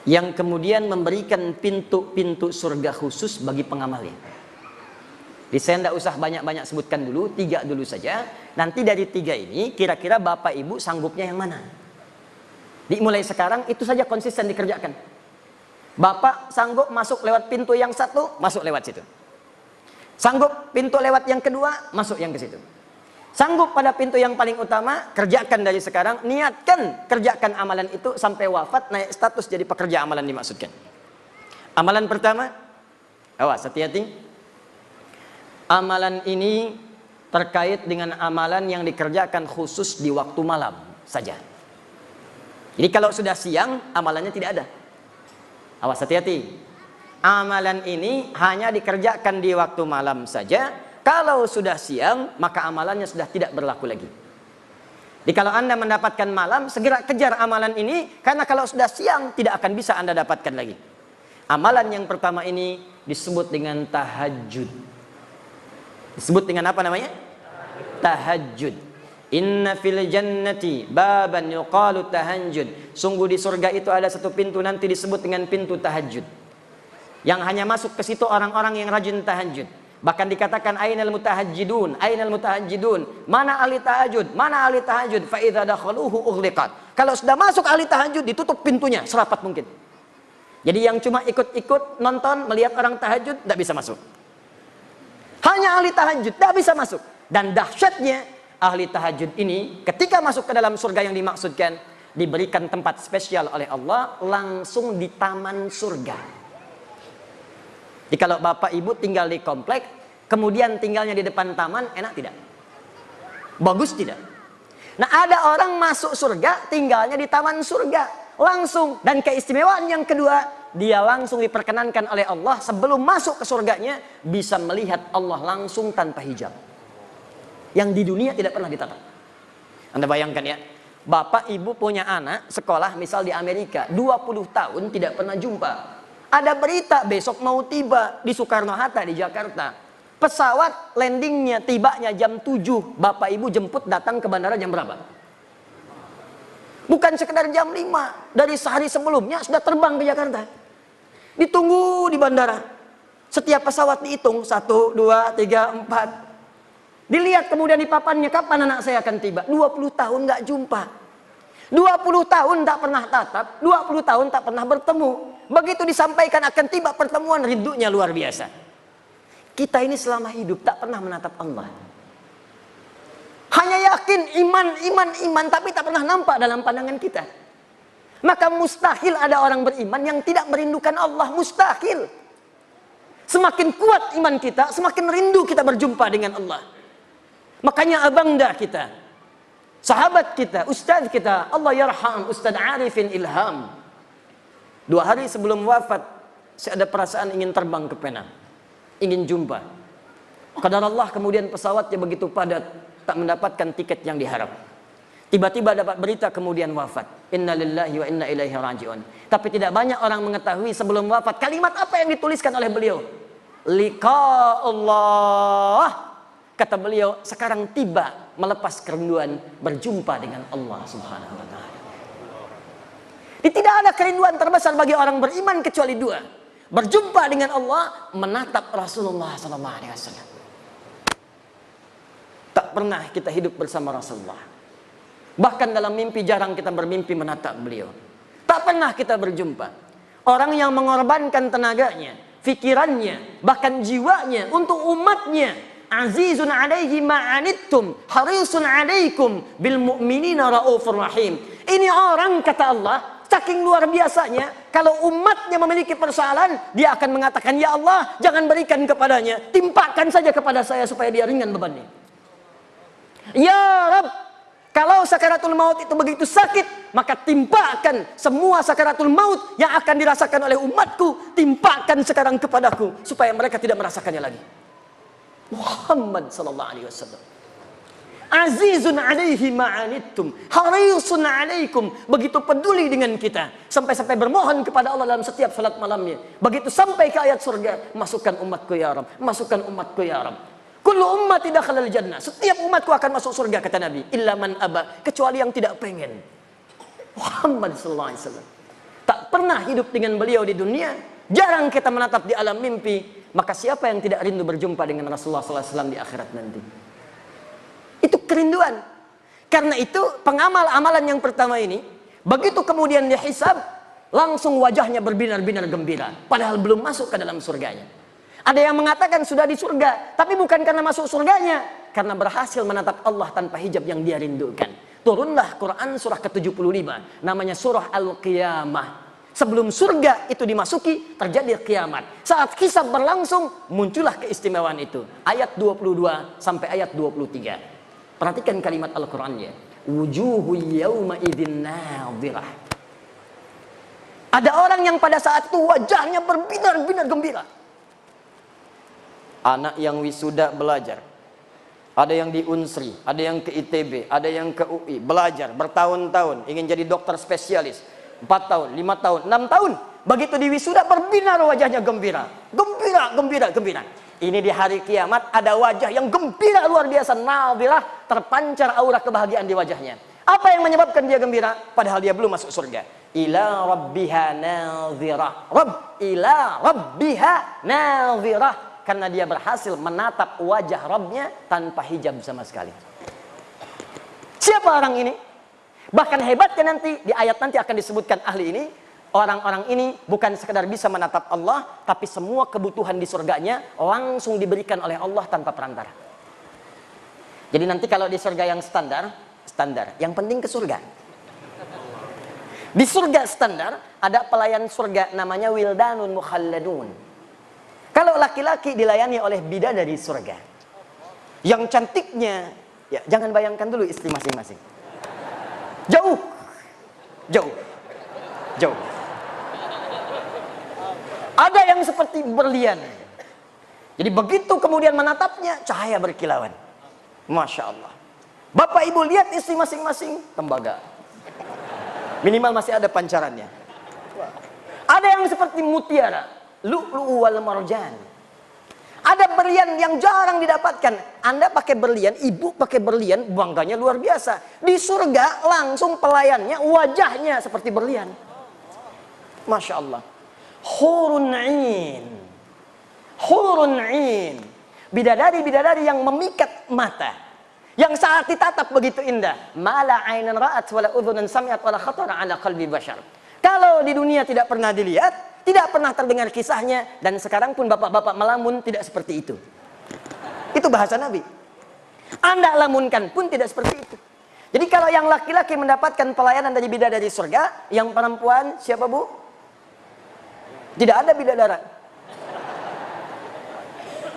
yang kemudian memberikan pintu-pintu surga khusus bagi pengamalnya. Jadi saya tidak usah banyak-banyak sebutkan dulu, 3 dulu saja. Nanti dari 3 ini kira-kira Bapak Ibu sanggupnya yang mana? Dimulai sekarang itu saja konsisten dikerjakan. Bapak sanggup masuk lewat pintu yang 1, masuk lewat situ. Sanggup pintu lewat yang kedua, masuk yang ke situ. Sanggup pada pintu yang paling utama, kerjakan dari sekarang, niatkan kerjakan amalan itu sampai wafat, naik status jadi pekerja amalan dimaksudkan. Amalan pertama, awas hati-hati. Amalan ini terkait dengan amalan yang dikerjakan khusus di waktu malam saja. Jadi kalau sudah siang, amalannya tidak ada. Awas hati-hati. Amalan ini hanya dikerjakan di waktu malam saja. Kalau sudah siang, maka amalannya sudah tidak berlaku lagi. Jadi kalau Anda mendapatkan malam, segera kejar amalan ini, karena kalau sudah siang, tidak akan bisa Anda dapatkan lagi. Amalan yang pertama ini disebut dengan tahajud. Disebut dengan apa namanya? Tahajud. Inna fil jannati baban yuqalu tahajud. Sungguh di surga itu ada satu pintu nanti disebut dengan pintu tahajud. Yang hanya masuk ke situ orang-orang yang rajin tahajud. Bahkan dikatakan ainal mutahajjidun, ainal mutahajjidun. Mana ahli tahajud? Mana ahli tahajud? Fa idza dakhaluhu ughliqat. Kalau sudah masuk ahli tahajud ditutup pintunya serapat mungkin. Jadi yang cuma ikut-ikut nonton melihat orang tahajud tidak bisa masuk. Hanya ahli tahajud tidak bisa masuk. Dan dahsyatnya ahli tahajud ini ketika masuk ke dalam surga yang dimaksudkan diberikan tempat spesial oleh Allah langsung di taman surga. Jadi kalau Bapak Ibu tinggal di komplek, kemudian tinggalnya di depan taman, enak tidak? Bagus tidak? Nah ada orang masuk surga, tinggalnya di taman surga. Langsung. Dan keistimewaan yang kedua, dia langsung diperkenankan oleh Allah sebelum masuk ke surganya, bisa melihat Allah langsung tanpa hijab. Yang di dunia tidak pernah ditatap. Anda bayangkan ya, Bapak Ibu punya anak sekolah misal di Amerika, 20 tahun tidak pernah jumpa. Ada berita besok mau tiba di Soekarno-Hatta di Jakarta. Pesawat landingnya, tibanya jam 7. Bapak Ibu jemput datang ke bandara jam berapa? Bukan sekedar jam 5. Dari sehari sebelumnya sudah terbang ke Jakarta. Ditunggu di bandara. Setiap pesawat dihitung 1, 2, 3, 4. Dilihat kemudian di papannya kapan anak saya akan tiba. 20 tahun nggak jumpa. 20 tahun tak pernah tatap. 20 tahun tak pernah bertemu. Begitu disampaikan akan tiba pertemuan, rindunya luar biasa. Kita ini selama hidup tak pernah menatap Allah. Hanya yakin iman, tapi tak pernah nampak dalam pandangan kita. Maka mustahil ada orang beriman yang tidak merindukan Allah. Mustahil. Semakin kuat iman kita, semakin rindu kita berjumpa dengan Allah. Makanya abangda kita, sahabat kita, ustaz kita, Allah yarham Ustaz Arifin Ilham. 2 hari sebelum wafat, saya ada perasaan ingin terbang ke Penang. Ingin jumpa. Qadar Allah kemudian pesawatnya begitu padat, tak mendapatkan tiket yang diharap. Tiba-tiba dapat berita kemudian wafat. Inna lillahi wa inna ilaihi raji'un. Tapi tidak banyak orang mengetahui sebelum wafat, kalimat apa yang dituliskan oleh beliau. Liqa Allah. Kata beliau, sekarang tiba melepas kerinduan berjumpa dengan Allah Subhanahu wa ta'ala. Tidak ada kerinduan terbesar bagi orang beriman kecuali 2. Berjumpa dengan Allah, menatap Rasulullah SAW. Tak pernah kita hidup bersama Rasulullah. Bahkan dalam mimpi jarang kita bermimpi menatap beliau. Tak pernah kita berjumpa. Orang yang mengorbankan tenaganya, fikirannya, bahkan jiwanya untuk umatnya. Azizun alaihi ma'anittum, harisun alaikum bil mu'minina raufur rahim. Ini orang kata Allah, saking luar biasanya, kalau umatnya memiliki persoalan, dia akan mengatakan, ya Allah, jangan berikan kepadanya, timpakan saja kepada saya supaya dia ringan bebannya. Ya Rabb, kalau sakaratul maut itu begitu sakit, maka timpakan semua sakaratul maut yang akan dirasakan oleh umatku, timpakan sekarang kepadaku, supaya mereka tidak merasakannya lagi. Muhammad sallallahu alaihi wasallam. Azizun alaihi ma'anittum, harisun alaikum, begitu peduli dengan kita sampai-sampai bermohon kepada Allah dalam setiap salat malamnya. Begitu sampai ke ayat surga, masukkan umatku ya Rabb, masukkan umatku ya Rabb. Kullu ummati dakhalal jannah, setiap umatku akan masuk surga kata Nabi, illa man aba, kecuali yang tidak pengen. Muhammad sallallahu alaihi wasallam. tak pernah hidup dengan beliau di dunia, jarang kita menatap di alam mimpi, maka siapa yang tidak rindu berjumpa dengan Rasulullah SAW di akhirat nanti? Itu kerinduan. Karena itu pengamal amalan yang pertama ini, begitu kemudian dihisab, langsung wajahnya berbinar-binar gembira, padahal belum masuk ke dalam surganya. Ada yang mengatakan sudah di surga, tapi bukan karena masuk surganya, karena berhasil menatap Allah tanpa hijab yang dia rindukan. Turunlah Quran surah ke-75, namanya surah Al-Qiyamah. Sebelum surga itu dimasuki, terjadi kiamat. Saat hisab berlangsung, muncullah keistimewaan itu. Ayat 22 sampai ayat 23. Perhatikan kalimat Al-Qurannya. Wujuhu yawma idzin nadhirah. Ada orang yang pada saat itu wajahnya berbinar-binar gembira. Anak yang wisuda belajar. Ada yang di Unsri, ada yang ke ITB, ada yang ke UI, belajar bertahun-tahun, ingin jadi dokter spesialis. 4 tahun, 5 tahun, 6 tahun. Begitu di wisuda berbinar wajahnya gembira. Gembira, gembira, gembira. Ini di hari kiamat ada wajah yang gembira luar biasa. Nadhirah, terpancar aura kebahagiaan di wajahnya. Apa yang menyebabkan dia gembira? Padahal dia belum masuk surga. Ila rabbiha nadhirah. Ila rabbiha nadhirah. Karena dia berhasil menatap wajah Rabbnya tanpa hijab sama sekali. Siapa orang ini? Bahkan hebatnya nanti, di ayat nanti akan disebutkan ahli ini. Orang-orang ini bukan sekedar bisa menatap Allah, tapi semua kebutuhan di surganya langsung diberikan oleh Allah tanpa perantara. Jadi nanti kalau di surga yang standar. Yang penting ke surga. Di surga standar, ada pelayan surga namanya Wildanun Mukhalladun. Kalau laki-laki dilayani oleh bidadari surga. Yang cantiknya, ya jangan bayangkan dulu istri masing-masing. Jauh. Ada yang seperti berlian. Jadi begitu kemudian menatapnya, cahaya berkilauan. Masya Allah. Bapak ibu lihat istri masing-masing, tembaga. Minimal masih ada pancarannya. Ada yang seperti mutiara. Lu'lu'u wal marjan. Ada berlian yang jarang didapatkan. Anda pakai berlian, ibu pakai berlian, bangganya luar biasa. Di surga langsung pelayannya, wajahnya seperti berlian. Masya Allah. Hurun 'ain. Hurun 'ain. Bidadari-bidadari yang memikat mata. Yang saat ditatap begitu indah. Mala 'ainan ra'at wala udhunan sami'at wala khatara 'ala qalbi bashar. Kalau di dunia tidak pernah dilihat, tidak pernah terdengar kisahnya, dan sekarang pun bapak-bapak melamun tidak seperti itu. Itu bahasa Nabi. Anda lamunkan pun tidak seperti itu. Jadi kalau yang laki-laki mendapatkan pelayanan dari bidadari surga, yang perempuan siapa bu? Tidak ada bidadara.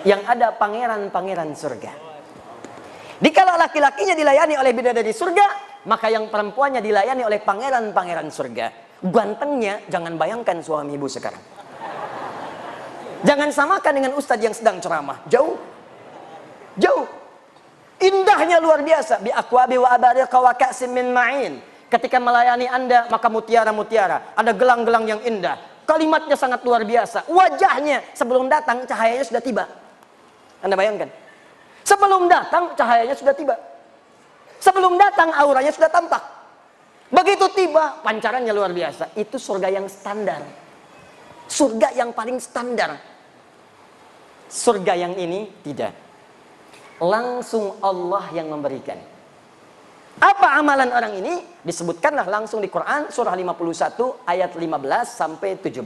Yang ada pangeran-pangeran surga. Jadi kalau laki-lakinya dilayani oleh bidadari surga, maka yang perempuannya dilayani oleh pangeran-pangeran surga. Gantengnya jangan bayangkan suami ibu sekarang. Jangan samakan dengan ustadz yang sedang ceramah. Jauh. Indahnya luar biasa. Bi aqwabi wa abariqa wa ka'sim min ma'in. Ketika melayani Anda, maka mutiara-mutiara. Ada gelang-gelang yang indah. Kalimatnya sangat luar biasa. Wajahnya sebelum datang cahayanya sudah tiba. Anda bayangkan. Sebelum datang cahayanya sudah tiba. Sebelum datang auranya sudah tampak. Begitu tiba, pancarannya luar biasa. Itu surga yang standar. Surga yang paling standar. Surga yang ini tidak. Langsung Allah yang memberikan. Apa amalan orang ini? Disebutkanlah langsung di Quran surah 51 ayat 15 sampai 17.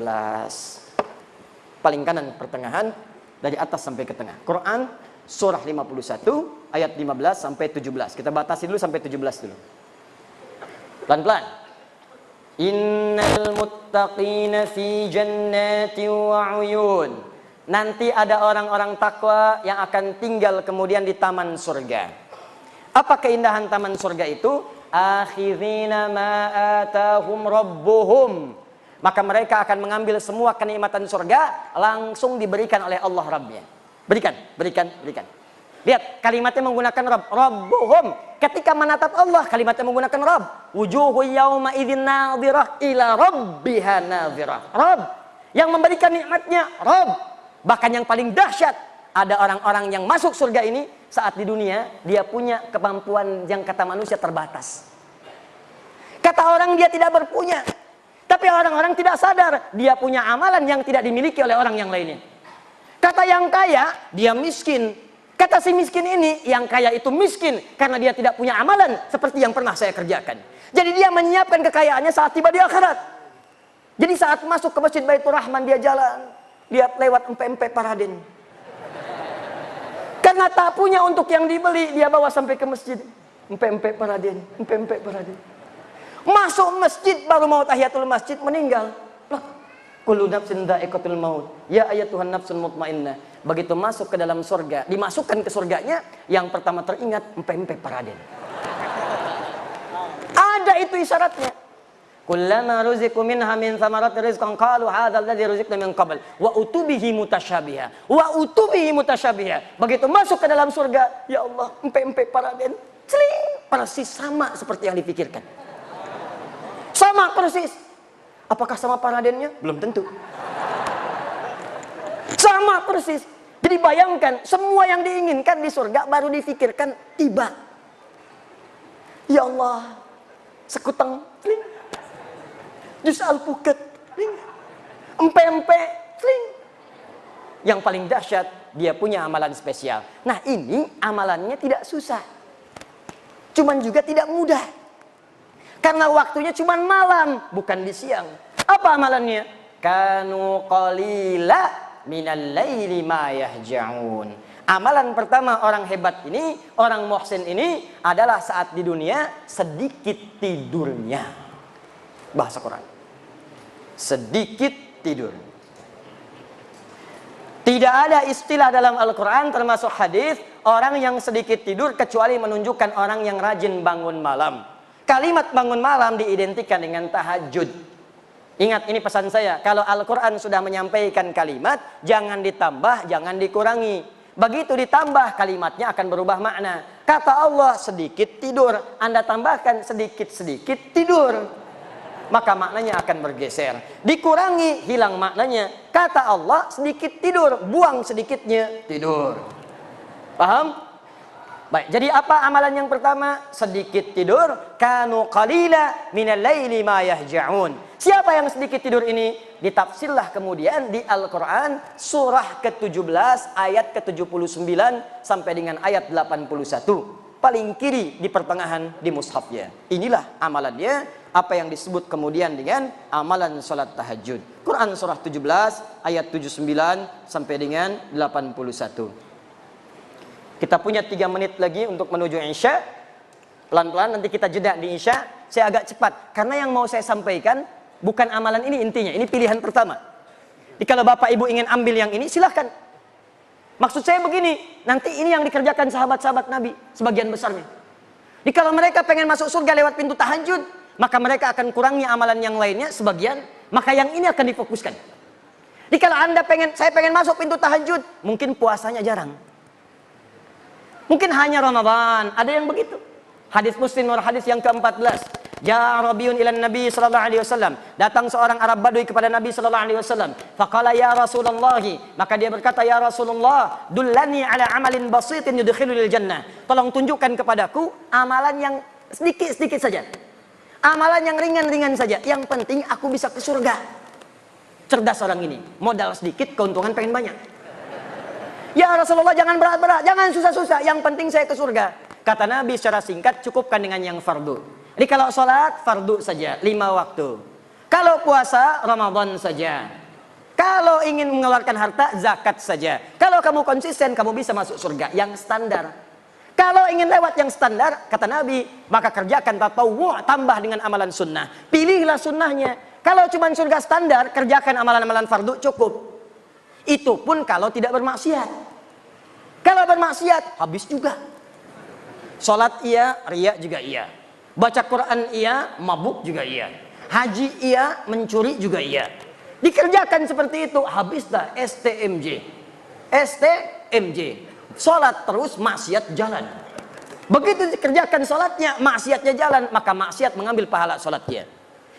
Paling kanan pertengahan, dari atas sampai ke tengah. Quran surah 51 ayat 15 sampai 17. Kita batasi dulu sampai 17 dulu. Pelan-pelan. Innal muttaqina fi jannati wa uyun. Nanti ada orang-orang takwa yang akan tinggal kemudian di taman surga. Apa keindahan taman surga itu? Akhirina ma atahum rabbuhum. Maka mereka akan mengambil semua kenikmatan surga langsung diberikan oleh Allah Rabbnya. Berikan. Lihat, kalimatnya menggunakan Rabb. Rabbuhum. Ketika menatap Allah, kalimatnya menggunakan Rabb. Wujuhu yawma idzin nadhirah ila rabbiha nadhirah. Rabb. Yang memberikan nikmatnya, Rabb. Bahkan yang paling dahsyat, ada orang-orang yang masuk surga ini, saat di dunia, dia punya kemampuan yang kata manusia terbatas. Kata orang dia tidak berpunya. Tapi orang-orang tidak sadar, dia punya amalan yang tidak dimiliki oleh orang yang lainnya. Kata yang kaya, dia miskin. Kata si miskin ini, yang kaya itu miskin karena dia tidak punya amalan seperti yang pernah saya kerjakan. Jadi dia menyiapkan kekayaannya saat tiba di akhirat. Jadi saat masuk ke Masjid Baitur Rahman, dia jalan, lihat lewat empe-empe Paraden. Karena tak punya untuk yang dibeli, dia bawa sampai ke masjid. Empe-empe Paraden, empe-empe Paraden. Masuk masjid, baru mau tahiyatul masjid, meninggal. Loh, kullu nafsin dha'iqatul maut. Ya ayatuhan nafsun mutmainnah. Begitu masuk ke dalam surga, dimasukkan ke surganya, yang pertama teringat empe-empe Paraden. Ada itu isyaratnya. Kullama ruziqu minha min thamarati rizqan qalu hadzal ladzi ruziqna min qabl wa utubihi mutasyabiha. Wa utubihi mutasyabiha. Begitu masuk ke dalam surga, ya Allah, empe-empe Paraden. Celing, persis sama seperti yang dipikirkan. Sama persis. Apakah sama Paradennya? Belum tentu. Sama persis. Jadi bayangkan, semua yang diinginkan di surga baru difikirkan tiba. Ya Allah, sekutang, jus alpukat, empe-empe, yang paling dahsyat, dia punya amalan spesial. Nah ini amalannya tidak susah, cuman juga tidak mudah. Karena waktunya cuman malam, bukan di siang. Apa amalannya? Kanu qalila minal laili ma yahja'un. Amalan pertama orang hebat ini, orang muhsin ini adalah saat di dunia sedikit tidurnya. Bahasa Quran. Sedikit tidur. Tidak ada istilah dalam Al-Quran termasuk hadis orang yang sedikit tidur kecuali menunjukkan orang yang rajin bangun malam. Kalimat bangun malam diidentikan dengan tahajud. Ingat, ini pesan saya. Kalau Al-Quran sudah menyampaikan kalimat, jangan ditambah, jangan dikurangi. Begitu ditambah, kalimatnya akan berubah makna. Kata Allah, sedikit tidur. Anda tambahkan sedikit-sedikit tidur. Maka maknanya akan bergeser. Dikurangi, hilang maknanya. Kata Allah, sedikit tidur. Buang sedikitnya, tidur. Paham? Baik, jadi apa amalan yang pertama? Sedikit tidur. Kanu qalila minal laili ma yahja'un. Siapa yang sedikit tidur ini? Ditafsirlah kemudian di Al-Quran surah ke-17 ayat ke-79 sampai dengan ayat 81. Paling kiri di pertengahan di mushafnya. Inilah amalannya, apa yang disebut kemudian dengan amalan salat tahajud. Quran surah 17 ayat 79 sampai dengan 81. Kita punya 3 menit lagi untuk menuju Isya. Pelan-pelan nanti kita jeda di Isya. Saya agak cepat karena yang mau saya sampaikan bukan amalan ini intinya. Ini pilihan pertama. Jadi kalau Bapak Ibu ingin ambil yang ini silahkan. Maksud saya begini, nanti ini yang dikerjakan sahabat-sahabat Nabi sebagian besarnya. Jadi kalau mereka pengen masuk surga lewat pintu tahajud, maka mereka akan kurangi amalan yang lainnya sebagian, maka yang ini akan difokuskan. Jadi kalau saya pengen masuk pintu tahajud, mungkin puasanya jarang. Mungkin hanya Ramadan, ada yang begitu. Hadis Muslim nomor hadis yang ke-14. Ja Rabiun ilan Nabi sallallahu alaihi wasallam. Datang seorang Arab Badui kepada Nabi sallallahu alaihi wasallam. Faqala ya Rasulullah, maka dia berkata, ya Rasulullah, dullani ala amalin basitin yudkhilul jannah. Tolong tunjukkan kepadaku amalan yang sedikit-sedikit saja. Amalan yang ringan-ringan saja. Yang penting aku bisa ke surga. Cerdas orang ini. Modal sedikit, keuntungan pengen banyak. Ya Rasulullah, jangan berat-berat, jangan susah-susah, yang penting saya ke surga. Kata Nabi secara singkat, cukupkan dengan yang fardu. Jadi kalau sholat, fardu saja, 5 waktu. Kalau puasa, Ramadan saja. Kalau ingin mengeluarkan harta, zakat saja. Kalau kamu konsisten, kamu bisa masuk surga, yang standar. Kalau ingin lewat yang standar, kata Nabi, maka kerjakan tatawwu', tambah dengan amalan sunnah. Pilihlah sunnahnya. Kalau cuma surga standar, kerjakan amalan-amalan fardu, cukup. Itu pun kalau tidak bermaksiat. Kalau bermaksiat, habis juga. Sholat iya, riya juga iya. Baca Quran iya, mabuk juga iya. Haji iya, mencuri juga iya. Dikerjakan seperti itu, habis dah STMJ. STMJ. Sholat terus, maksiat jalan. Begitu dikerjakan sholatnya, maksiatnya jalan, maka maksiat mengambil pahala sholatnya.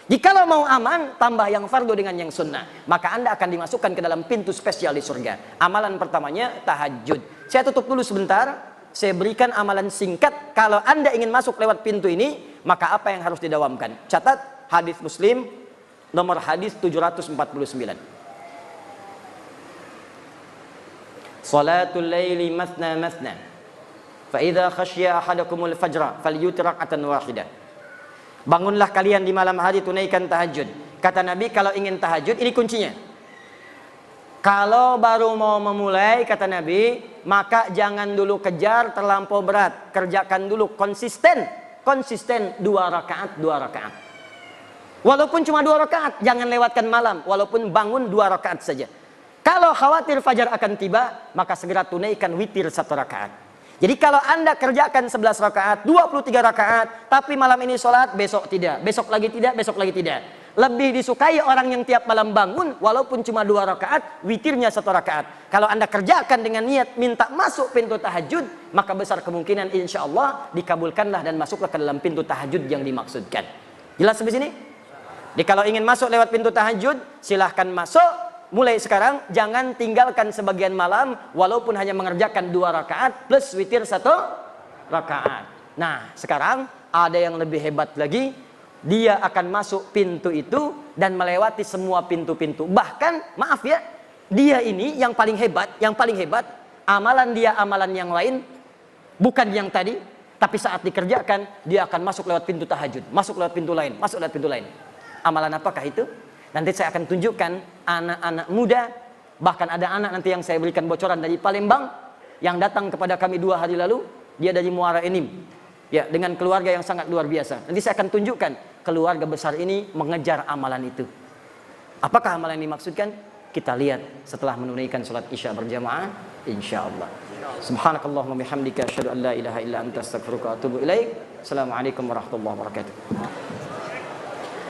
Jikalau mau aman, tambah yang fardu dengan yang sunnah. Maka Anda akan dimasukkan ke dalam pintu spesial di surga. Amalan pertamanya, tahajud. Saya tutup dulu sebentar. Saya berikan amalan singkat. Kalau Anda ingin masuk lewat pintu ini, maka apa yang harus didawamkan? Catat, hadis Muslim, nomor hadis 749. Salatul laili mathna mathna. Fa idza khasyiya ahadakumul fajra falyutir rak'atan wahidah. Bangunlah kalian di malam hari, tunaikan tahajud. Kata Nabi, kalau ingin tahajud, ini kuncinya. Kalau baru mau memulai, kata Nabi, maka jangan dulu kejar terlampau berat. Kerjakan dulu konsisten. Konsisten 2 rakaat, 2 rakaat. Walaupun cuma 2 rakaat, jangan lewatkan malam. Walaupun bangun 2 rakaat saja. Kalau khawatir fajar akan tiba, maka segera tunaikan witir 1 rakaat. Jadi kalau Anda kerjakan 11 rakaat, 23 rakaat, tapi malam ini sholat, besok tidak. Besok lagi tidak, besok lagi tidak. Lebih disukai orang yang tiap malam bangun, walaupun cuma 2 rakaat, witirnya 1 rakaat. Kalau Anda kerjakan dengan niat minta masuk pintu tahajud, maka besar kemungkinan insya Allah dikabulkanlah dan masuklah ke dalam pintu tahajud yang dimaksudkan. Jelas sampai sini? Jadi kalau ingin masuk lewat pintu tahajud, silahkan masuk. Mulai sekarang jangan tinggalkan sebagian malam, walaupun hanya mengerjakan 2 rakaat plus witir 1 rakaat. Nah, sekarang ada yang lebih hebat lagi. Dia akan masuk pintu itu dan melewati semua pintu-pintu. Bahkan, maaf ya, dia ini yang paling hebat, amalan dia amalan yang lain, bukan yang tadi, tapi saat dikerjakan, dia akan masuk lewat pintu tahajud, masuk lewat pintu lain, masuk lewat pintu lain. Amalan apakah itu? Nanti saya akan tunjukkan anak-anak muda, bahkan ada anak nanti yang saya berikan bocoran dari Palembang, yang datang kepada kami 2 hari lalu, dia dari Muara Enim. Ya, dengan keluarga yang sangat luar biasa. Nanti saya akan tunjukkan keluarga besar ini mengejar amalan itu. Apakah amalan yang dimaksudkan? Kita lihat setelah menunaikan salat Isya berjamaah, insyaallah. Subhanakallahumma bihamdika asyhadu an la ilaha illa anta astaghfiruka wa atubu ilaik. Assalamualaikum warahmatullahi wabarakatuh.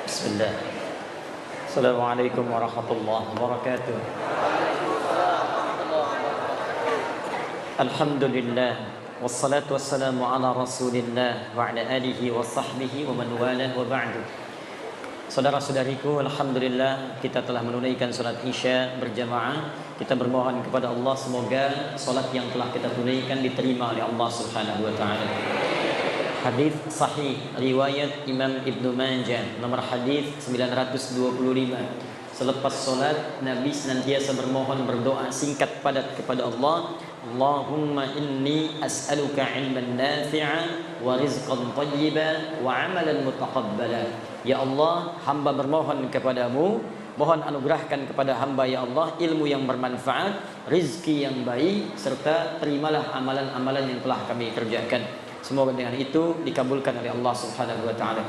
Bismillah. Assalamualaikum warahmatullahi wabarakatuh. Alhamdulillah. Wassalatu wassalamu ala rasulillah wa ala alihi wa sahbihi wa man walah wa ba'du. Saudara-saudariku, alhamdulillah kita telah menunaikan salat Isya berjamaah. Kita bermohon kepada Allah semoga salat yang telah kita tunaikan diterima oleh Allah Subhanahu wa taala. Hadis sahih riwayat Imam Ibnu Majah nomor hadis 925. Selepas salat Nabi senantiasa bermohon berdoa singkat padat kepada Allah. Allahumma inni as'aluka ilman nafi'an wa rizqan thayyiban wa amalan mutaqabbala. Ya Allah, hamba bermohon kepadamu, mohon anugerahkan kepada hamba ya Allah ilmu yang bermanfaat, rizki yang baik, serta terimalah amalan-amalan yang telah kami kerjakan. Semoga dengan itu dikabulkan oleh Allah Subhanahu wa taala.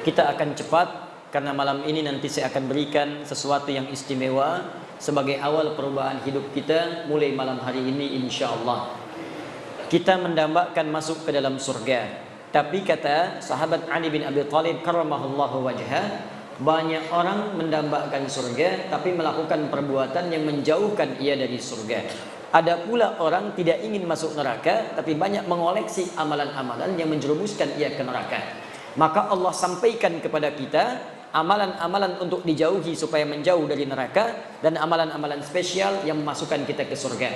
Kita akan cepat karena malam ini nanti saya akan berikan sesuatu yang istimewa sebagai awal perubahan hidup kita mulai malam hari ini insyaallah. Kita mendambakan masuk ke dalam surga. Tapi kata sahabat Ali bin Abi Thalib karramallahu wajhah, banyak orang mendambakan surga tapi melakukan perbuatan yang menjauhkan ia dari surga. Ada pula orang tidak ingin masuk neraka tapi banyak mengoleksi amalan-amalan yang menjerumuskan ia ke neraka. Maka Allah sampaikan kepada kita amalan-amalan untuk dijauhi supaya menjauh dari neraka dan amalan-amalan spesial yang memasukkan kita ke surga.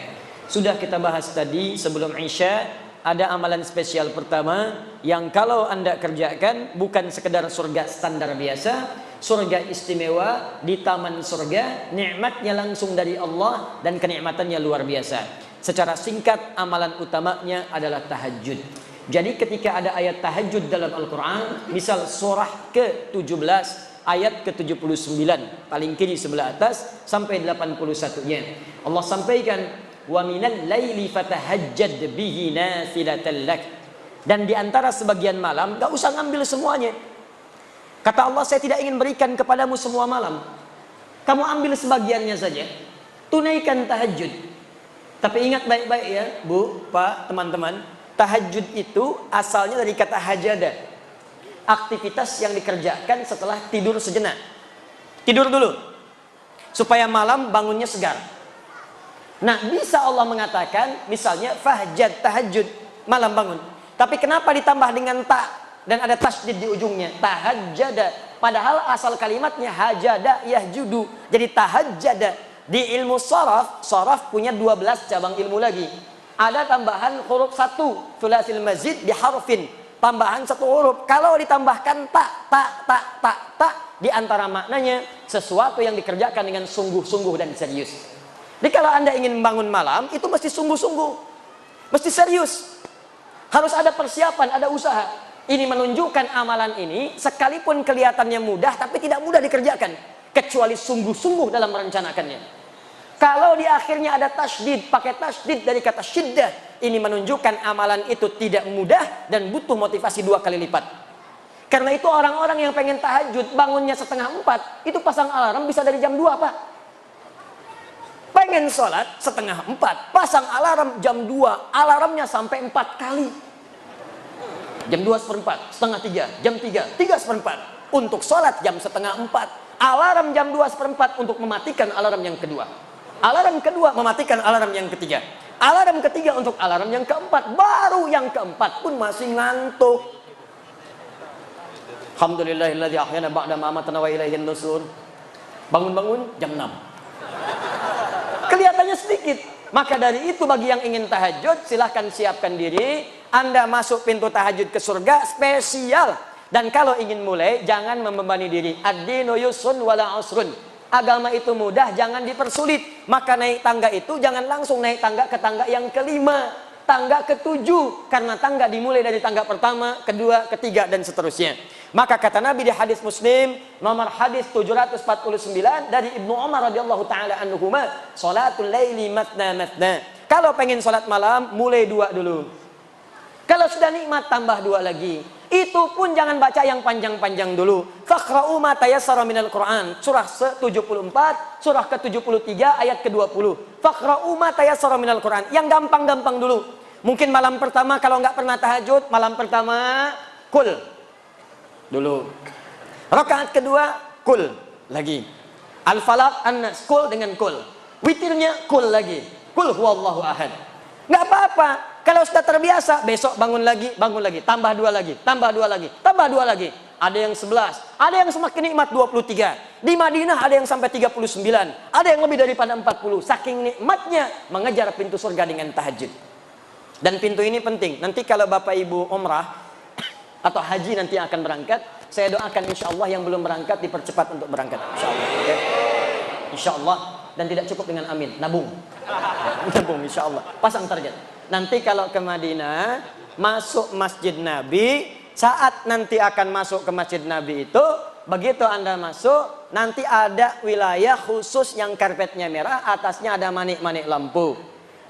Sudah kita bahas tadi sebelum Isya, ada amalan spesial pertama yang kalau Anda kerjakan bukan sekedar surga standar biasa, surga istimewa di taman surga, nikmatnya langsung dari Allah dan kenikmatannya luar biasa. Secara singkat amalan utamanya adalah tahajud. Jadi ketika ada ayat tahajud dalam Al-Quran, misal surah ke-17 ayat ke-79 paling kiri sebelah atas sampai 81-nya, Allah sampaikan wa minal laili fatahajjad bihi nafilatan lak. Dan di antara sebagian malam, gak usah ngambil semuanya. Kata Allah, saya tidak ingin berikan kepadamu semua malam. Kamu ambil sebagiannya saja. Tunaikan tahajud. Tapi ingat baik-baik ya, Bu, Pak, teman-teman. Tahajud itu asalnya dari kata hajada. Aktivitas yang dikerjakan setelah tidur sejenak. Tidur dulu. Supaya malam bangunnya segar. Nah, bisa Allah mengatakan, misalnya, fahjad, tahajud, malam bangun. Tapi kenapa ditambah dengan ta dan ada tasydid di ujungnya? Tahajjada. Padahal asal kalimatnya hajada yahjudu. Jadi tahajjada. Di ilmu saraf punya 12 cabang ilmu lagi. Ada tambahan huruf 1, thulathil mazid di harfin. Tambahan 1 huruf. Kalau ditambahkan ta, di antara maknanya sesuatu yang dikerjakan dengan sungguh-sungguh dan serius. Jadi kalau Anda ingin bangun malam, itu mesti sungguh-sungguh, mesti serius. Harus ada persiapan, ada usaha. Ini menunjukkan amalan ini sekalipun kelihatannya mudah, tapi tidak mudah dikerjakan, kecuali sungguh-sungguh dalam merencanakannya. Kalau di akhirnya ada tasydid, pakai tasydid dari kata syiddah, ini menunjukkan amalan itu tidak mudah dan butuh motivasi 2 kali lipat. Karena itu orang-orang yang pengen tahajud, bangunnya 3:30, itu pasang alarm bisa dari jam 2, Pak. Pengen sholat 3:30, pasang alarm jam 2, alarmnya sampai 4 kali. Jam 2:15, 2:30, jam 3, 3:15. Untuk sholat jam 3:30, alarm jam 2:15 untuk mematikan alarm yang kedua. Alarm kedua mematikan alarm yang ketiga. Alarm ketiga untuk alarm yang keempat. Baru yang keempat pun masih ngantuk. Alhamdulillahilladzi ahyana ba'da ma amatana wa ilaihin nusur. Bangun-bangun jam 6. Kelihatannya sedikit. Maka dari itu bagi yang ingin tahajud, silahkan siapkan diri. Anda masuk pintu tahajud ke surga spesial. Dan kalau ingin mulai, jangan membebani diri. Ad-dinu yusrun wala usrun. Agama itu mudah, jangan dipersulit. Maka naik tangga itu jangan langsung naik tangga ke tangga yang kelima, tangga ke-7. Karena tangga dimulai dari tangga pertama, kedua, ketiga, dan seterusnya. Maka kata Nabi di hadis Muslim, nomor hadis 749 dari Ibnu Umar radhiyallahu taala anhuma, salatul laili matna matna. Kalau pengen salat malam, mulai 2 dulu. Kalau sudah nikmat, tambah 2 lagi. Itu pun jangan baca yang panjang-panjang dulu. Faqra'u ma tayassara minal Qur'an. Surah 74, surah ke-73, ayat ke-20. Faqra'u ma tayassara minal Qur'an. Yang gampang-gampang dulu. Mungkin malam pertama kalau nggak pernah tahajud, malam pertama kul dulu. Rakaat kedua kul lagi. Al-Falaq, An-Nas, kul dengan kul. Witirnya kul lagi. Kul huwallahu ahad. Nggak apa-apa. Kalau sudah terbiasa, besok bangun lagi, tambah 2 lagi, tambah 2 lagi, tambah 2 lagi. Ada yang 11, ada yang semakin nikmat 23. Di Madinah ada yang sampai 39, ada yang lebih daripada 40. Saking nikmatnya mengejar pintu surga dengan tahajud. Dan pintu ini penting. Nanti kalau Bapak Ibu umrah atau haji nanti akan berangkat, saya doakan insya Allah yang belum berangkat dipercepat untuk berangkat. Insya Allah. Ya. Insya Allah. Dan tidak cukup dengan amin, nabung. Nabung insya Allah. Pasang target. Nanti kalau ke Madinah, masuk Masjid Nabi, saat nanti akan masuk ke Masjid Nabi itu, begitu Anda masuk, nanti ada wilayah khusus yang karpetnya merah, atasnya ada manik-manik lampu.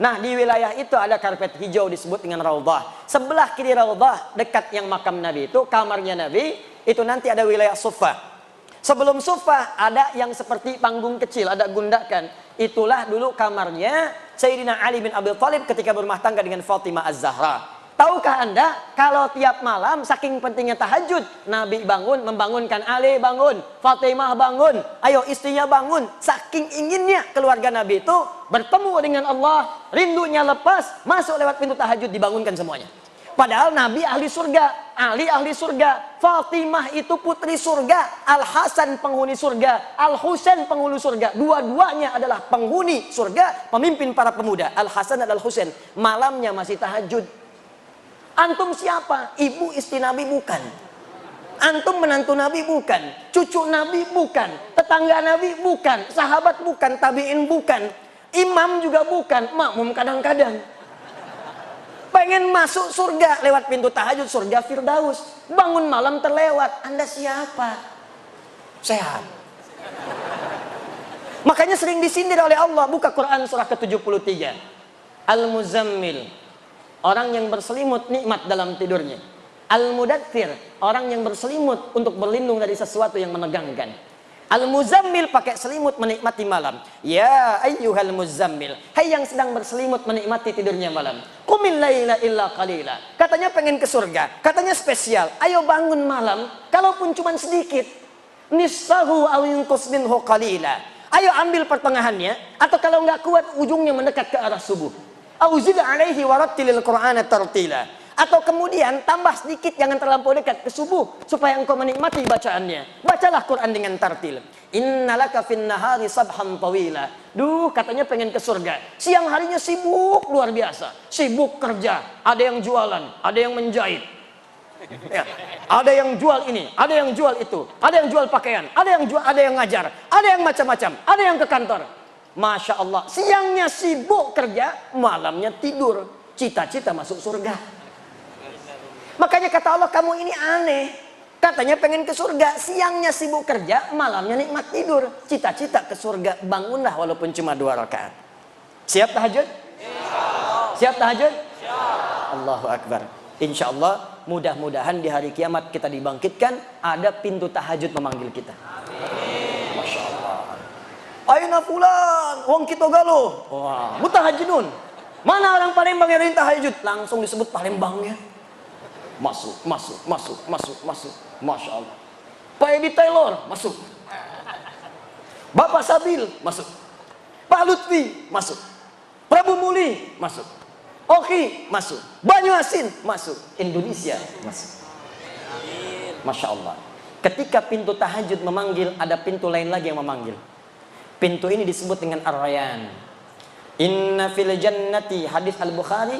Nah, di wilayah itu ada karpet hijau disebut dengan Raudhah. Sebelah kiri Raudhah, dekat yang makam Nabi itu, kamarnya Nabi, itu nanti ada wilayah Suffah. Sebelum Suffah ada yang seperti panggung kecil, ada gundakan. Itulah dulu kamarnya Sayyidina Ali bin Abi Thalib ketika berumah tangga dengan Fatimah Az-Zahra. Tahukah Anda kalau tiap malam saking pentingnya tahajud, Nabi bangun membangunkan Ali bangun, Fatimah bangun, ayo istrinya bangun. Saking inginnya keluarga Nabi itu bertemu dengan Allah, rindunya lepas, masuk lewat pintu tahajud dibangunkan semuanya. Padahal Nabi ahli surga, Ali ahli surga, Fatimah itu putri surga, Al-Hasan penghuni surga, Al-Husain penghuni surga. Dua-duanya adalah penghuni surga, pemimpin para pemuda. Al-Hasan dan Al-Husain malamnya masih tahajud. Antum siapa? Ibu istri Nabi bukan. Antum menantu Nabi bukan. Cucu Nabi bukan. Tetangga Nabi bukan. Sahabat bukan. Tabi'in bukan. Imam juga bukan. Makmum kadang-kadang. Pengen masuk surga lewat pintu tahajud, surga Firdaus. Bangun malam terlewat. Anda siapa? Sehat. Makanya sering disindir oleh Allah. Buka Quran surah ke-73. Al-Muzammil, orang yang berselimut nikmat dalam tidurnya. Al-Mudaththir, orang yang berselimut untuk berlindung dari sesuatu yang menegangkan. Al-Muzammil pakai selimut menikmati malam. Ya ayyuhal muzammil, hai yang sedang berselimut menikmati tidurnya malam. Qumil laila illa qalila. Katanya pengen ke surga, katanya spesial. Ayo bangun malam, kalaupun cuma sedikit. Nisfahu aw yunqus minhu qalila. Ayo ambil pertengahannya, atau kalau nggak kuat ujungnya mendekat ke arah subuh. Auzid alaihi warattilil Qur'ana tartila. Atau kemudian tambah sedikit, jangan terlampau dekat ke subuh supaya engkau menikmati bacaannya. Bacalah Quran dengan tartil. Innalaka fin nahari sabhan tawila. Duh, katanya pengen ke surga. Siang harinya sibuk luar biasa. Sibuk kerja, ada yang jualan, ada yang menjahit. Ya. Ada yang jual ini, ada yang jual itu, ada yang jual pakaian, ada yang ngajar, ada yang macam-macam, ada yang ke kantor. Masya Allah, siangnya sibuk kerja, malamnya tidur, cita-cita masuk surga. Makanya kata Allah, kamu ini aneh. Katanya pengen ke surga, siangnya sibuk kerja, malamnya nikmat tidur, cita-cita ke surga. Bangunlah walaupun cuma 2 rakaat. Siap tahajud? Siap tahajud? Allahu Akbar. Insya Allah mudah-mudahan di hari kiamat kita dibangkitkan, ada pintu tahajud memanggil kita. Masya Allah. Aina fulan, wong kita galuh. Wah, mutahajidun. Mana orang Palembang yang tahajud? Langsung disebut Palembangnya. Masuk. Masya Allah. Pak Edi Taylor, masuk. Bapak Sabil, masuk. Pak Lutfi, masuk. Prabu Muli, masuk. Oki, masuk. Banyu Asin, masuk. Indonesia, masuk. Masya Allah. Ketika pintu tahajud memanggil, ada pintu lain lagi yang memanggil. Pintu ini disebut dengan Ar-Rayyan. Inna fil jannati, hadis Al-Bukhari,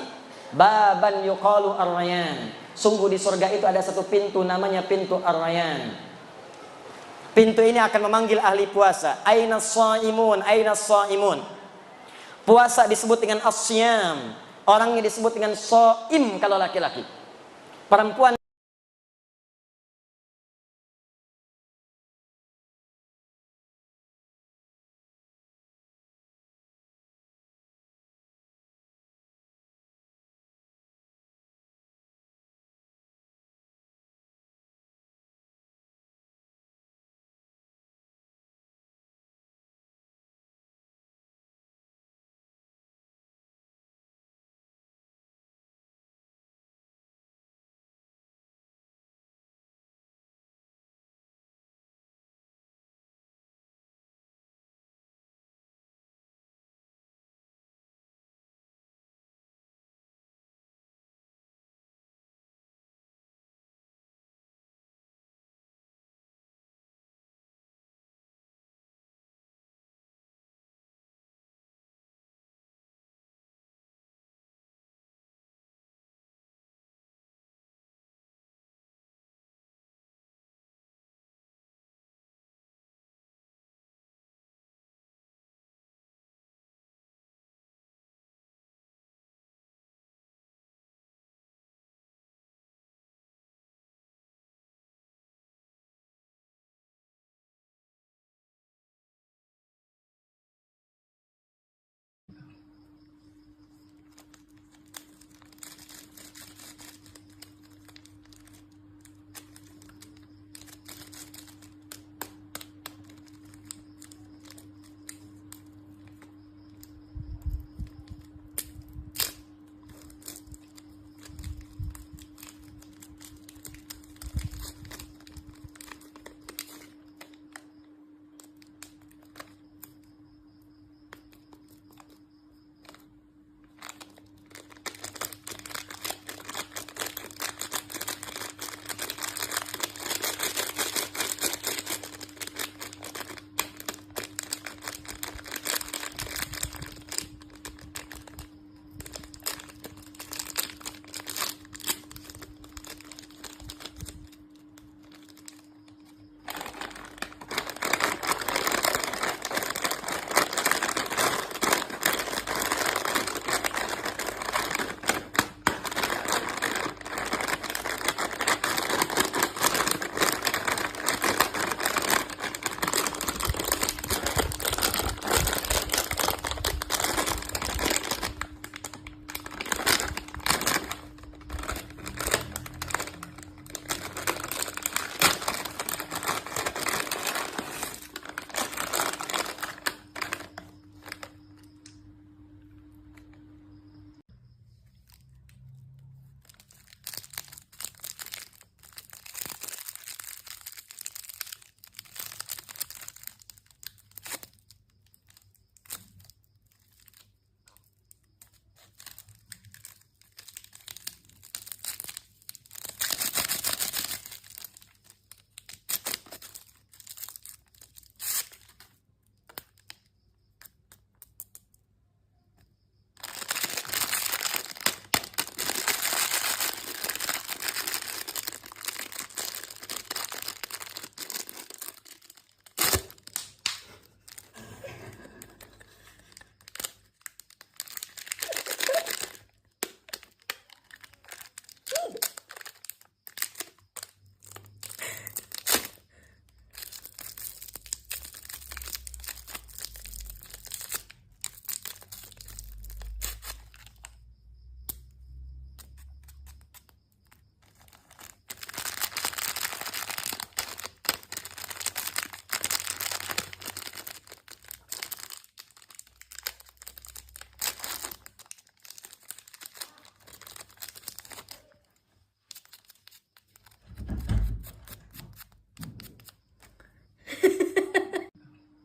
baban yuqalu Ar-Rayyan. Sungguh di surga itu ada satu pintu, namanya pintu Ar-Rayyan. Pintu ini akan memanggil ahli puasa. Aina shaimun, aina shaimun. Puasa disebut dengan as-syam. Orangnya disebut dengan shaim kalau laki-laki. Perempuan